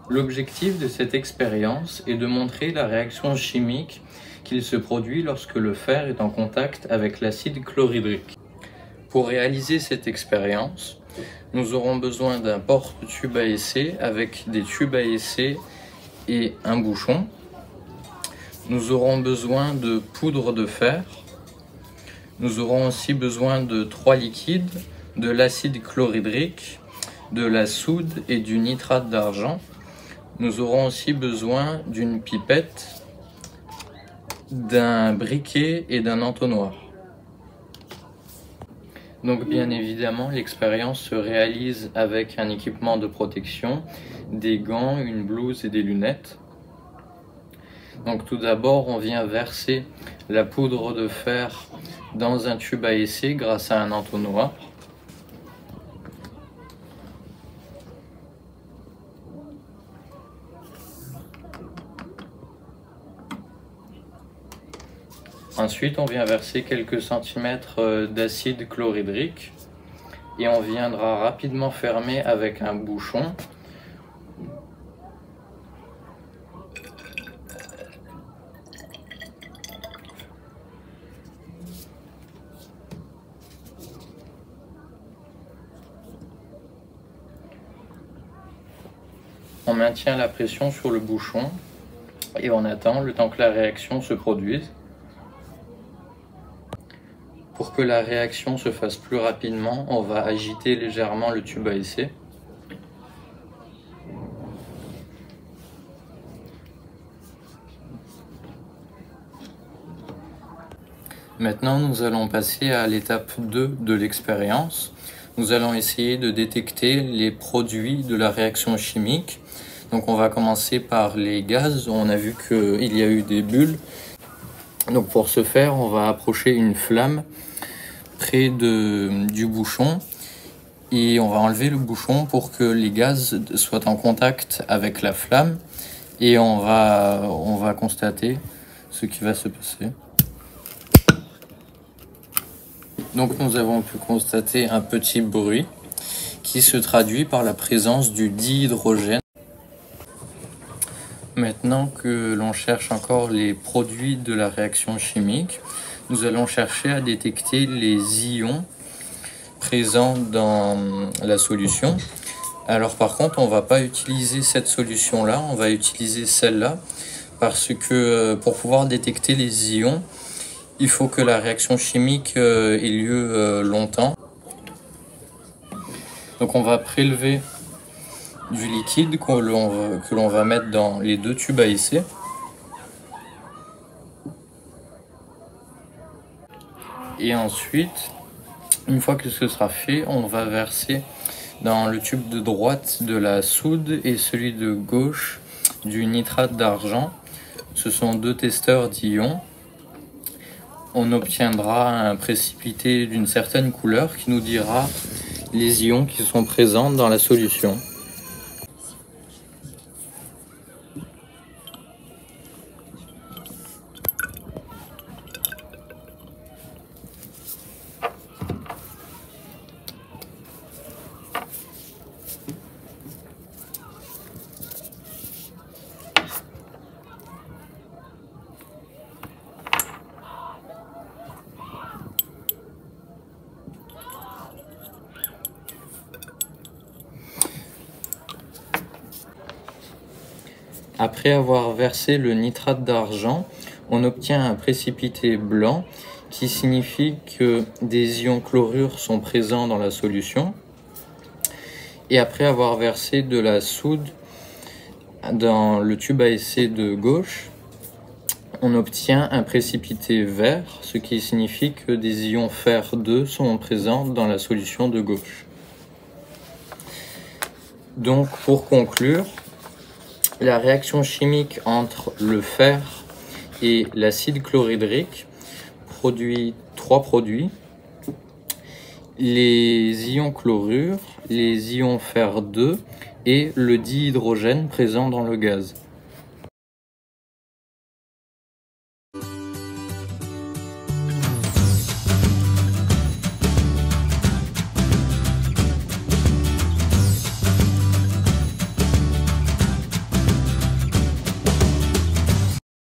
L'objectif de cette expérience est de montrer la réaction chimique qu'il se produit lorsque le fer est en contact avec l'acide chlorhydrique. Pour réaliser cette expérience, nous aurons besoin d'un porte-tube à essai avec des tubes à essai et un bouchon. Nous aurons besoin de poudre de fer. Nous aurons aussi besoin de 3 liquides, de l'acide chlorhydrique, de la soude et du nitrate d'argent. Nous aurons aussi besoin d'une pipette, d'un briquet et d'un entonnoir. Donc bien évidemment, l'expérience se réalise avec un équipement de protection, des gants, une blouse et des lunettes. Donc tout d'abord, on vient verser la poudre de fer dans un tube à essai grâce à un entonnoir. Ensuite, on vient verser quelques centimètres d'acide chlorhydrique et on viendra rapidement fermer avec un bouchon. On maintient la pression sur le bouchon et on attend le temps que la réaction se produise. Pour que la réaction se fasse plus rapidement, on va agiter légèrement le tube à essai. Maintenant, nous allons passer à l'étape 2 de l'expérience. Nous allons essayer de détecter les produits de la réaction chimique. Donc on va commencer par les gaz. On a vu qu'il y a eu des bulles. Donc pour ce faire, on va approcher une flamme près du bouchon et on va enlever le bouchon pour que les gaz soient en contact avec la flamme et on va constater ce qui va se passer. Donc nous avons pu constater un petit bruit qui se traduit par la présence du dihydrogène. Maintenant que l'on cherche encore les produits de la réaction chimique, nous allons chercher à détecter les ions présents dans la solution. Alors par contre, on ne va pas utiliser cette solution-là, on va utiliser celle-là, parce que pour pouvoir détecter les ions, il faut que la réaction chimique ait lieu longtemps. Donc on va prélever du liquide que l'on va mettre dans les 2 tubes à essai. Et ensuite, une fois que ce sera fait, on va verser dans le tube de droite de la soude et celui de gauche du nitrate d'argent. Ce sont 2 testeurs d'ions. On obtiendra un précipité d'une certaine couleur qui nous dira les ions qui sont présents dans la solution. Après avoir versé le nitrate d'argent, on obtient un précipité blanc qui signifie que des ions chlorure sont présents dans la solution. Et après avoir versé de la soude dans le tube à essai de gauche, on obtient un précipité vert, ce qui signifie que des ions fer 2 sont présents dans la solution de gauche. Donc pour conclure, la réaction chimique entre le fer et l'acide chlorhydrique produit 3 produits. Les ions chlorure, les ions fer 2 et le dihydrogène présent dans le gaz.